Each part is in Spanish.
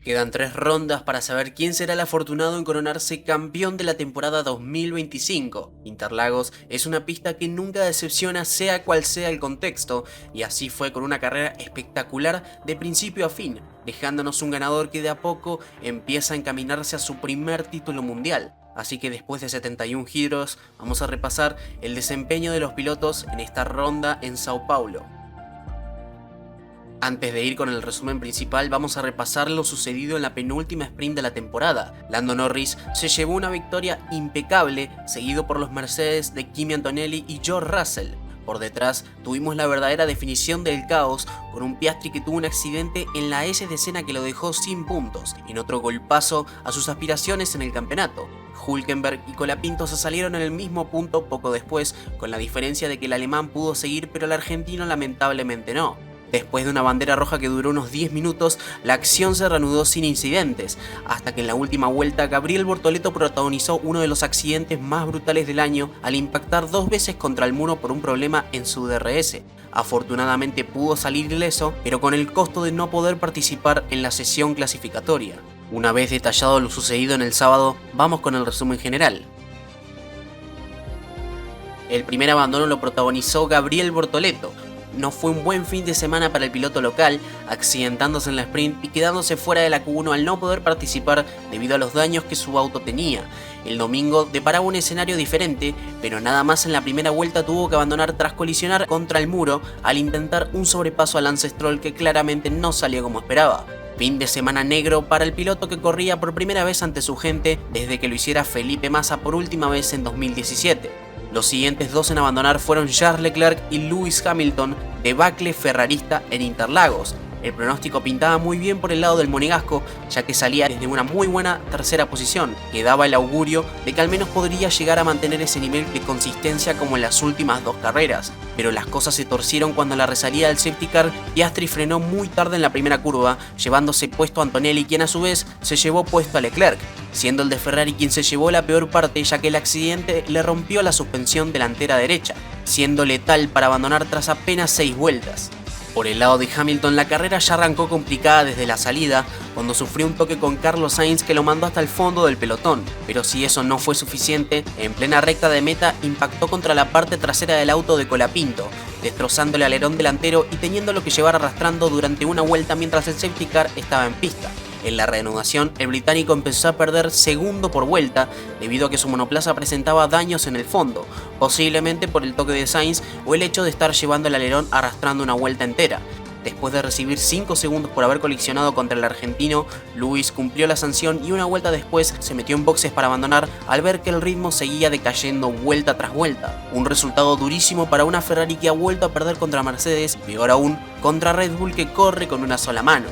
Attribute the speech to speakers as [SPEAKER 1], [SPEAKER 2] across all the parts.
[SPEAKER 1] Quedan 3 rondas para saber quién será el afortunado en coronarse campeón de la temporada 2025. Interlagos es una pista que nunca decepciona sea cual sea el contexto, y así fue con una carrera espectacular de principio a fin, dejándonos un ganador que de a poco empieza a encaminarse a su primer título mundial. Así que después de 71 giros, vamos a repasar el desempeño de los pilotos en esta ronda en Sao Paulo. Antes de ir con el resumen principal, vamos a repasar lo sucedido en la penúltima sprint de la temporada. Lando Norris se llevó una victoria impecable, seguido por los Mercedes de Kimi Antonelli y George Russell. Por detrás tuvimos la verdadera definición del caos, con un Piastri que tuvo un accidente en la S de escena que lo dejó sin puntos, en otro golpazo a sus aspiraciones en el campeonato. Hülkenberg y Colapinto se salieron en el mismo punto poco después, con la diferencia de que el alemán pudo seguir pero el argentino lamentablemente no. Después de una bandera roja que duró unos 10 minutos, la acción se reanudó sin incidentes, hasta que en la última vuelta Gabriel Bortoleto protagonizó uno de los accidentes más brutales del año al impactar 2 veces contra el muro por un problema en su DRS. Afortunadamente pudo salir ileso, pero con el costo de no poder participar en la sesión clasificatoria. Una vez detallado lo sucedido en el sábado, vamos con el resumen general. El primer abandono lo protagonizó Gabriel Bortoleto. No fue un buen fin de semana para el piloto local, accidentándose en la sprint y quedándose fuera de la Q1 al no poder participar debido a los daños que su auto tenía. El domingo deparaba un escenario diferente, pero nada más en la primera vuelta tuvo que abandonar tras colisionar contra el muro al intentar un sobrepaso a Lance Stroll que claramente no salió como esperaba. Fin de semana negro para el piloto que corría por primera vez ante su gente desde que lo hiciera Felipe Massa por última vez en 2017. Los siguientes dos en abandonar fueron Charles Leclerc y Lewis Hamilton, debacle ferrarista en Interlagos. El pronóstico pintaba muy bien por el lado del monegasco, ya que salía desde una muy buena tercera posición, que daba el augurio de que al menos podría llegar a mantener ese nivel de consistencia como en las últimas 2 carreras. Pero las cosas se torcieron cuando en la resalida del safety car, Piastri frenó muy tarde en la primera curva, llevándose puesto a Antonelli, quien a su vez se llevó puesto a Leclerc, siendo el de Ferrari quien se llevó la peor parte, ya que el accidente le rompió la suspensión delantera derecha, siendo letal para abandonar tras apenas 6 vueltas. Por el lado de Hamilton, la carrera ya arrancó complicada desde la salida, cuando sufrió un toque con Carlos Sainz que lo mandó hasta el fondo del pelotón. Pero si eso no fue suficiente, en plena recta de meta impactó contra la parte trasera del auto de Colapinto, destrozando el alerón delantero y teniéndolo que llevar arrastrando durante una vuelta mientras el safety car estaba en pista. En la reanudación, el británico empezó a perder segundo por vuelta debido a que su monoplaza presentaba daños en el fondo, posiblemente por el toque de Sainz o el hecho de estar llevando el alerón arrastrando una vuelta entera. Después de recibir 5 segundos por haber colisionado contra el argentino, Lewis cumplió la sanción y una vuelta después se metió en boxes para abandonar al ver que el ritmo seguía decayendo vuelta tras vuelta. Un resultado durísimo para una Ferrari que ha vuelto a perder contra Mercedes y peor aún contra Red Bull que corre con una sola mano.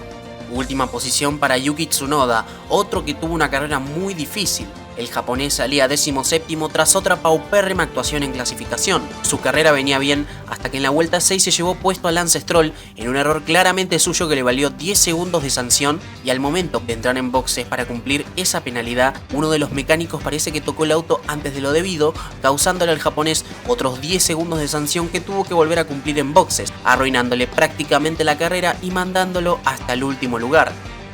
[SPEAKER 1] Última posición para Yuki Tsunoda, otro que tuvo una carrera muy difícil. El japonés salía 17º tras otra paupérrima actuación en clasificación. Su carrera venía bien hasta que en la vuelta 6 se llevó puesto a Lance Stroll en un error claramente suyo que le valió 10 segundos de sanción, y al momento de entrar en boxes para cumplir esa penalidad, uno de los mecánicos parece que tocó el auto antes de lo debido, causándole al japonés otros 10 segundos de sanción que tuvo que volver a cumplir en boxes, arruinándole prácticamente la carrera y mandándolo hasta el último lugar.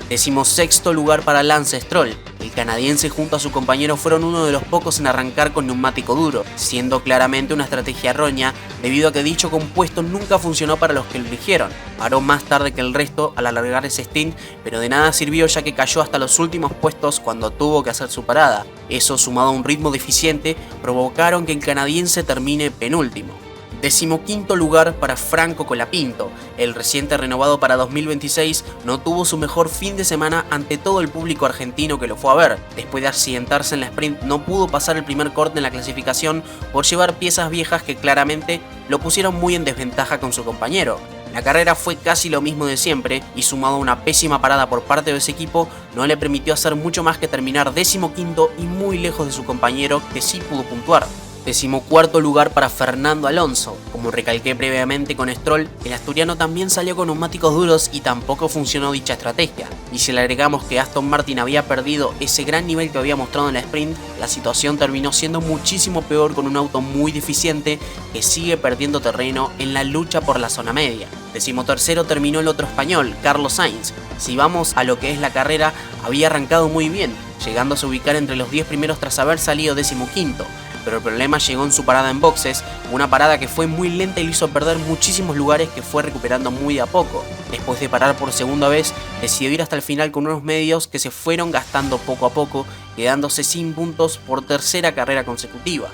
[SPEAKER 1] 16º lugar para Lance Stroll. El canadiense junto a su compañero fueron uno de los pocos en arrancar con neumático duro, siendo claramente una estrategia errónea debido a que dicho compuesto nunca funcionó para los que lo eligieron. Paró más tarde que el resto al alargar ese stint, pero de nada sirvió ya que cayó hasta los últimos puestos cuando tuvo que hacer su parada. Eso, sumado a un ritmo deficiente, provocaron que el canadiense termine penúltimo. 15º lugar para Franco Colapinto. El reciente renovado para 2026 no tuvo su mejor fin de semana ante todo el público argentino que lo fue a ver. Después de accidentarse en la sprint no pudo pasar el primer corte en la clasificación por llevar piezas viejas que claramente lo pusieron muy en desventaja con su compañero. La carrera fue casi lo mismo de siempre y sumado a una pésima parada por parte de ese equipo no le permitió hacer mucho más que terminar 15º y muy lejos de su compañero que sí pudo puntuar. 14º lugar para Fernando Alonso. Como recalqué previamente con Stroll, el asturiano también salió con neumáticos duros y tampoco funcionó dicha estrategia. Y si le agregamos que Aston Martin había perdido ese gran nivel que había mostrado en la sprint, la situación terminó siendo muchísimo peor con un auto muy deficiente que sigue perdiendo terreno en la lucha por la zona media. 13º terminó el otro español, Carlos Sainz. Si vamos a lo que es la carrera, había arrancado muy bien, llegándose a ubicar entre los 10 primeros tras haber salido 15º. Pero el problema llegó en su parada en boxes, una parada que fue muy lenta y le hizo perder muchísimos lugares que fue recuperando muy de a poco. Después de parar por segunda vez, decidió ir hasta el final con unos medios que se fueron gastando poco a poco, quedándose sin puntos por tercera carrera consecutiva.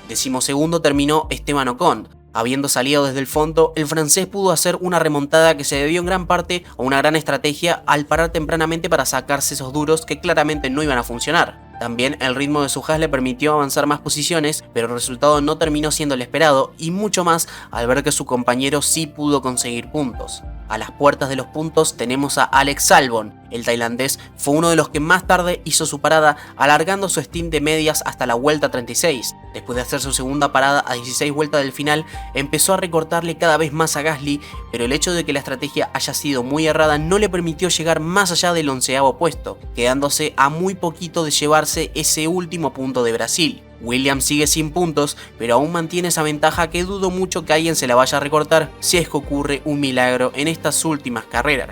[SPEAKER 1] 12º terminó Esteban Ocon. Habiendo salido desde el fondo, el francés pudo hacer una remontada que se debió en gran parte a una gran estrategia al parar tempranamente para sacarse esos duros que claramente no iban a funcionar. También el ritmo de su Haas le permitió avanzar más posiciones, pero el resultado no terminó siendo el esperado y mucho más al ver que su compañero sí pudo conseguir puntos. A las puertas de los puntos tenemos a Alex Albon. El tailandés fue uno de los que más tarde hizo su parada, alargando su stint de medias hasta la vuelta 36. Después de hacer su segunda parada a 16 vueltas del final, empezó a recortarle cada vez más a Gasly, pero el hecho de que la estrategia haya sido muy errada no le permitió llegar más allá del 11º puesto, quedándose a muy poquito de llevarse ese último punto de Brasil. Williams sigue sin puntos, pero aún mantiene esa ventaja que dudo mucho que alguien se la vaya a recortar si es que ocurre un milagro en estas últimas carreras.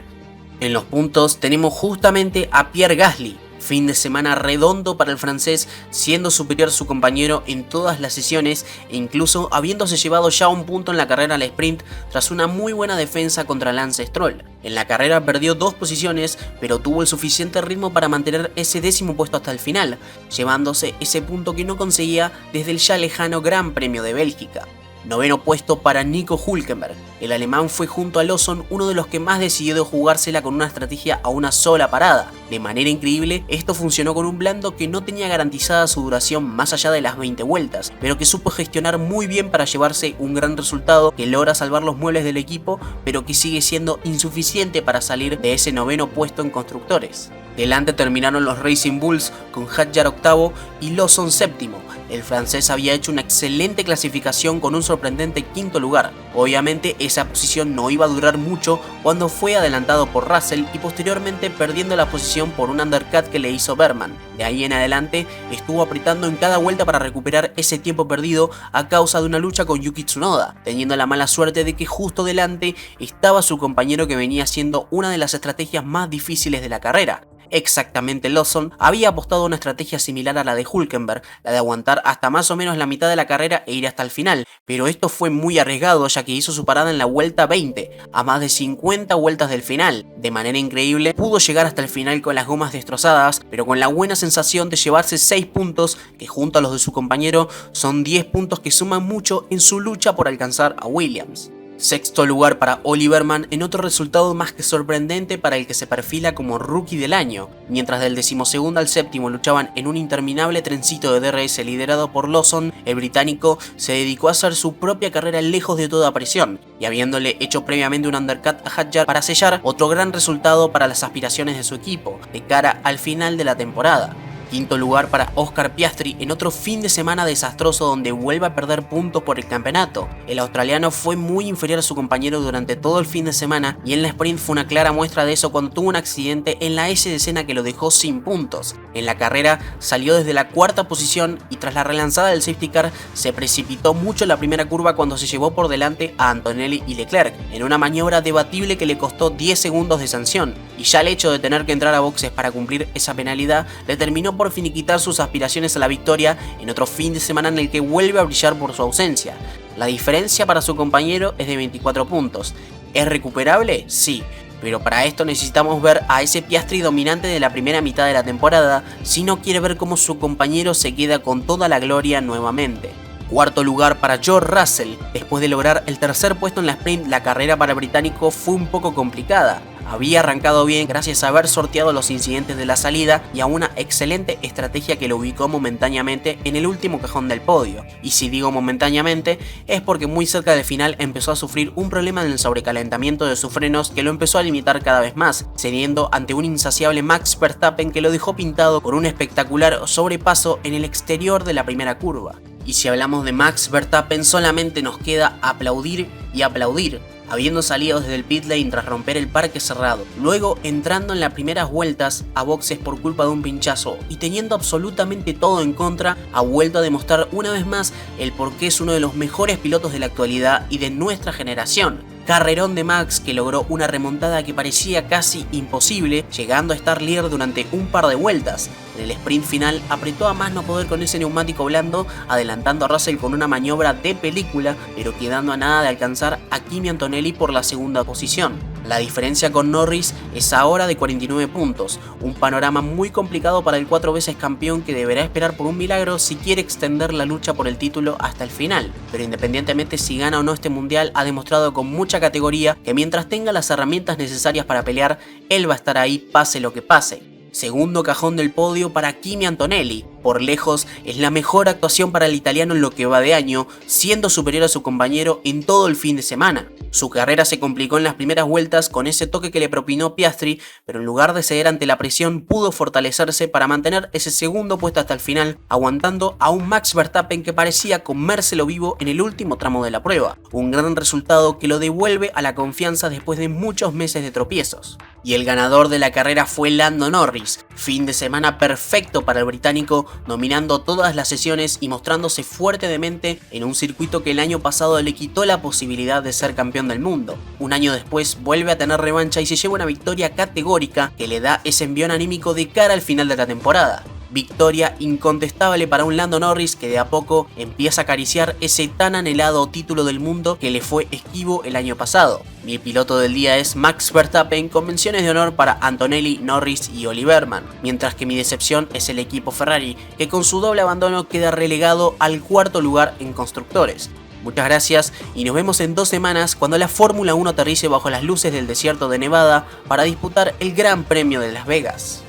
[SPEAKER 1] En los puntos tenemos justamente a Pierre Gasly. Fin de semana redondo para el francés, siendo superior a su compañero en todas las sesiones e incluso habiéndose llevado ya un punto en la carrera al sprint tras una muy buena defensa contra Lance Stroll. En la carrera perdió 2 posiciones, pero tuvo el suficiente ritmo para mantener ese 10º puesto hasta el final, llevándose ese punto que no conseguía desde el ya lejano Gran Premio de Bélgica. 9º puesto para Nico Hülkenberg. El alemán fue junto a Lawson uno de los que más decidió jugársela con una estrategia a una sola parada. De manera increíble, esto funcionó con un blando que no tenía garantizada su duración más allá de las 20 vueltas, pero que supo gestionar muy bien para llevarse un gran resultado que logra salvar los muebles del equipo, pero que sigue siendo insuficiente para salir de ese 9º puesto en constructores. Delante terminaron los Racing Bulls con Hadjar 8º y Lawson 7º. El francés había hecho una excelente clasificación con un sorprendente 5º lugar. Obviamente esa posición no iba a durar mucho cuando fue adelantado por Russell y posteriormente perdiendo la posición por un undercut que le hizo Berman. De ahí en adelante estuvo apretando en cada vuelta para recuperar ese tiempo perdido a causa de una lucha con Yuki Tsunoda, teniendo la mala suerte de que justo delante estaba su compañero que venía siendo una de las estrategias más difíciles de la carrera. Exactamente, Lawson había apostado a una estrategia similar a la de Hülkenberg, la de aguantar hasta más o menos la mitad de la carrera e ir hasta el final, pero esto fue muy arriesgado ya que hizo su parada en la vuelta 20, a más de 50 vueltas del final. De manera increíble, pudo llegar hasta el final con las gomas destrozadas, pero con la buena sensación de llevarse 6 puntos, que junto a los de su compañero son 10 puntos que suman mucho en su lucha por alcanzar a Williams. 6º lugar para Ollie Berman en otro resultado más que sorprendente para el que se perfila como rookie del año. Mientras del 12º al 7º luchaban en un interminable trencito de DRS liderado por Lawson, el británico se dedicó a hacer su propia carrera lejos de toda presión y habiéndole hecho previamente un undercut a Hadjar para sellar otro gran resultado para las aspiraciones de su equipo de cara al final de la temporada. 5º lugar para Oscar Piastri en otro fin de semana desastroso donde vuelve a perder puntos por el campeonato. El australiano fue muy inferior a su compañero durante todo el fin de semana y en la sprint fue una clara muestra de eso cuando tuvo un accidente en la S decena que lo dejó sin puntos. En la carrera salió desde la 4ª posición y tras la relanzada del safety car se precipitó mucho en la primera curva cuando se llevó por delante a Antonelli y Leclerc en una maniobra debatible que le costó 10 segundos de sanción, y ya el hecho de tener que entrar a boxes para cumplir esa penalidad le terminó por finiquitar sus aspiraciones a la victoria en otro fin de semana en el que vuelve a brillar por su ausencia. La diferencia para su compañero es de 24 puntos. ¿Es recuperable? Sí, pero para esto necesitamos ver a ese Piastri dominante de la primera mitad de la temporada si no quiere ver cómo su compañero se queda con toda la gloria nuevamente. 4º lugar para George Russell. Después de lograr el 3er puesto en la sprint, la carrera para el británico fue un poco complicada. Había arrancado bien gracias a haber sorteado los incidentes de la salida y a una excelente estrategia que lo ubicó momentáneamente en el último cajón del podio. Y si digo momentáneamente es porque muy cerca del final empezó a sufrir un problema en el sobrecalentamiento de sus frenos que lo empezó a limitar cada vez más, cediendo ante un insaciable Max Verstappen que lo dejó pintado por un espectacular sobrepaso en el exterior de la primera curva. Y si hablamos de Max Verstappen solamente nos queda aplaudir y aplaudir, habiendo salido desde el pit lane tras romper el parque cerrado, luego entrando en las primeras vueltas a boxes por culpa de un pinchazo y teniendo absolutamente todo en contra, ha vuelto a demostrar una vez más el por qué es uno de los mejores pilotos de la actualidad y de nuestra generación. Carrerón de Max, que logró una remontada que parecía casi imposible, llegando a estar líder durante un par de vueltas. En el sprint final apretó a más no poder con ese neumático blando, adelantando a Russell con una maniobra de película, pero quedando a nada de alcanzar a Kimi Antonelli por la segunda posición. La diferencia con Norris es ahora de 49 puntos, un panorama muy complicado para el 4 veces campeón que deberá esperar por un milagro si quiere extender la lucha por el título hasta el final. Pero independientemente si gana o no este mundial, ha demostrado con mucha categoría que mientras tenga las herramientas necesarias para pelear, él va a estar ahí pase lo que pase. Segundo cajón del podio para Kimi Antonelli. Por lejos es la mejor actuación para el italiano en lo que va de año, siendo superior a su compañero en todo el fin de semana. Su carrera se complicó en las primeras vueltas con ese toque que le propinó Piastri, pero en lugar de ceder ante la presión pudo fortalecerse para mantener ese segundo puesto hasta el final, aguantando a un Max Verstappen que parecía comérselo vivo en el último tramo de la prueba. Un gran resultado que lo devuelve a la confianza después de muchos meses de tropiezos. Y el ganador de la carrera fue Lando Norris. Fin de semana perfecto para el británico, dominando todas las sesiones y mostrándose fuerte de mente en un circuito que el año pasado le quitó la posibilidad de ser campeón del mundo. Un año después vuelve a tener revancha y se lleva una victoria categórica que le da ese envión anímico de cara al final de la temporada. Victoria incontestable para un Lando Norris que de a poco empieza a acariciar ese tan anhelado título del mundo que le fue esquivo el año pasado. Mi piloto del día es Max Verstappen, con menciones de honor para Antonelli, Norris y Oliverman, mientras que mi decepción es el equipo Ferrari, que con su doble abandono queda relegado al cuarto lugar en constructores. Muchas gracias y nos vemos en 2 semanas cuando la Fórmula 1 aterrice bajo las luces del desierto de Nevada para disputar el Gran Premio de Las Vegas.